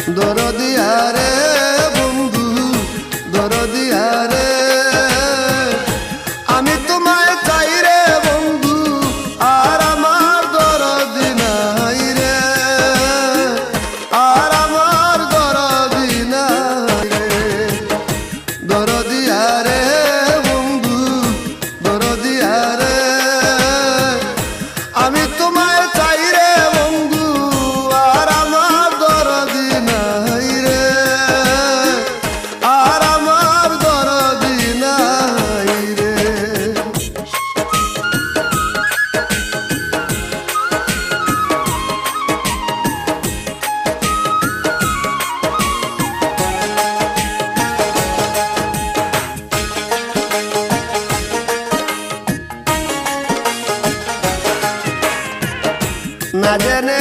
দরদিয়া রে বন্ধু দরদিয়া রে আমি তোমায় চাই রে বন্ধু আর আমার দরদি নাই রে আর আমার দরদি নাই রে দরদিয়া রে বন্ধু দরদিয়া রে আমি তোমায় চাই রে বন্ধু আর আমার দরদি নাই রে আর আমার দরদি নাই রে না জেনে